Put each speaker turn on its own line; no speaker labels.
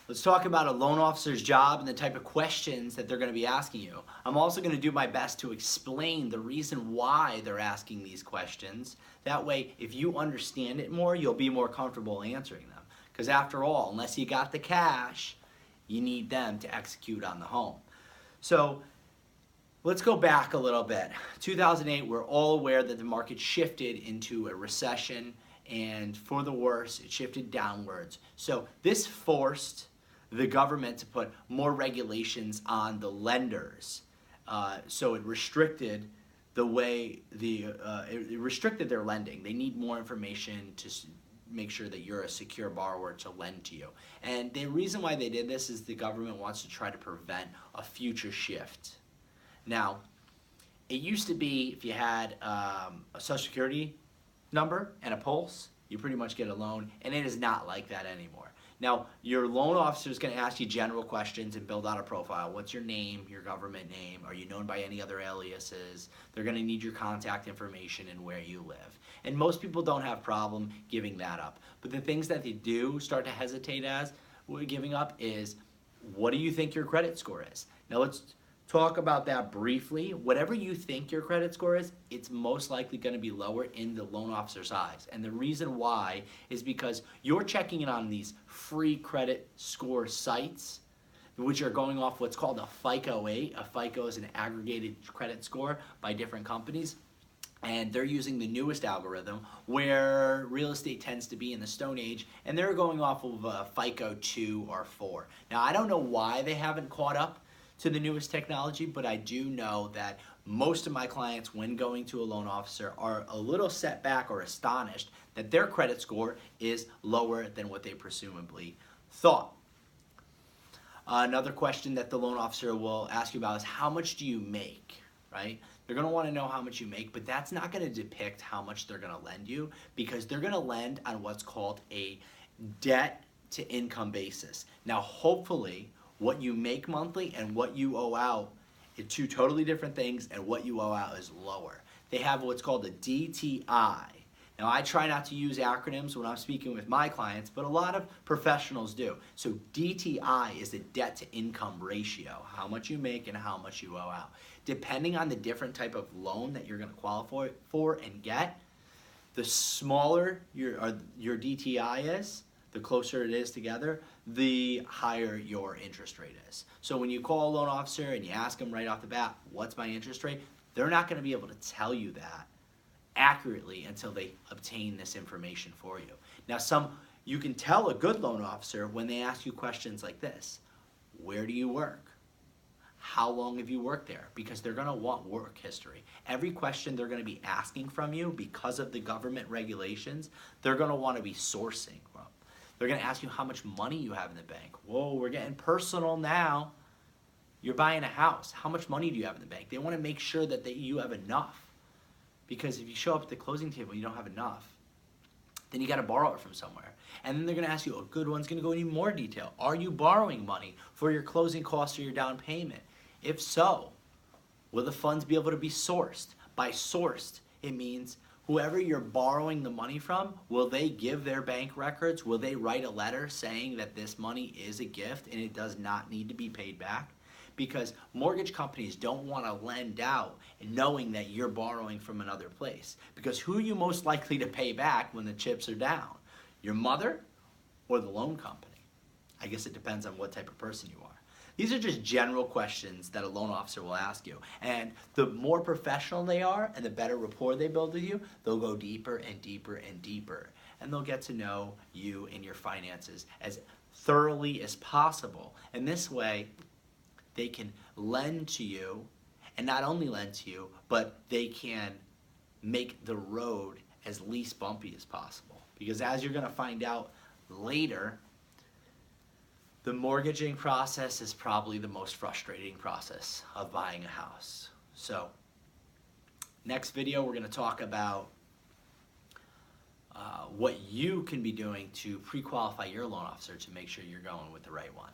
Let's talk about a loan officer's job and the type of questions that they're going to be asking you. I'm also going to do my best to explain the reason why they're asking these questions. That way, if you understand it more, you'll be more comfortable answering them. Because after all, unless you got the cash, you need them to execute on the home. So let's go back a little bit. 2008, we're all aware that the market shifted into a recession, and for the worse, it shifted downwards. So this forced the government to put more regulations on the lenders. So it restricted the way it restricted their lending. They need more information to make sure that you're a secure borrower to lend to you. And the reason why they did this is the government wants to try to prevent a future shift. Now, it used to be if you had a Social Security number and a pulse, you pretty much get a loan, and it is not like that anymore. Now, your loan officer is going to ask you general questions and build out a profile. What's your name, your government name? Are you known by any other aliases? They're going to need your contact information and where you live. And most people don't have problem giving that up. But the things that they do start to hesitate as giving up is, what do you think your credit score is? Now, let's talk about that briefly. Whatever you think your credit score is, it's most likely going to be lower in the loan officer's eyes. And the reason why is because you're checking in on these free credit score sites, which are going off what's called a FICO 8. A FICO is an aggregated credit score by different companies. And they're using the newest algorithm where real estate tends to be in the Stone Age, and they're going off of a FICO 2 or 4. Now, I don't know why they haven't caught up to the newest technology, but I do know that most of my clients, when going to a loan officer, are a little set back or astonished that their credit score is lower than what they presumably thought. Another question that the loan officer will ask you about is, how much do you make, right? They're going to want to know how much you make, but that's not going to depict how much they're going to lend you, because they're going to lend on what's called a debt to income basis. Now, hopefully, what you make monthly and what you owe out are two totally different things, and what you owe out is lower. They have what's called a DTI. Now, I try not to use acronyms when I'm speaking with my clients, but a lot of professionals do. So DTI is the debt to income ratio, how much you make and how much you owe out. Depending on the different type of loan that you're going to qualify for and get, the smaller your DTI is, the closer it is together, the higher your interest rate is. So when you call a loan officer and you ask them right off the bat, what's my interest rate? They're not going to be able to tell you that accurately until they obtain this information for you. Now, you can tell a good loan officer when they ask you questions like this. Where do you work? How long have you worked there? Because they're going to want work history. Every question they're going to be asking from you, because of the government regulations, they're going to want to be sourcing from. They're going to ask you how much money you have in the bank. Whoa, we're getting personal now. You're buying a house. How much money do you have in the bank? They want to make sure that you have enough. Because if you show up at the closing table and you don't have enough, then you got to borrow it from somewhere. And then they're going to ask you, a good one's going to go into more detail. Are you borrowing money for your closing costs or your down payment? If so, will the funds be able to be sourced? By sourced, it means whoever you're borrowing the money from, will they give their bank records? Will they write a letter saying that this money is a gift and it does not need to be paid back? Because mortgage companies don't want to lend out knowing that you're borrowing from another place. Because who are you most likely to pay back when the chips are down? Your mother or the loan company? I guess it depends on what type of person you are. These are just general questions that a loan officer will ask you. And the more professional they are and the better rapport they build with you, they'll go deeper and deeper and deeper. And they'll get to know you and your finances as thoroughly as possible. And this way, they can lend to you, and not only lend to you, but they can make the road as least bumpy as possible. Because as you're going to find out later, the mortgaging process is probably the most frustrating process of buying a house. So, next video we're going to talk about what you can be doing to pre-qualify your loan officer to make sure you're going with the right one.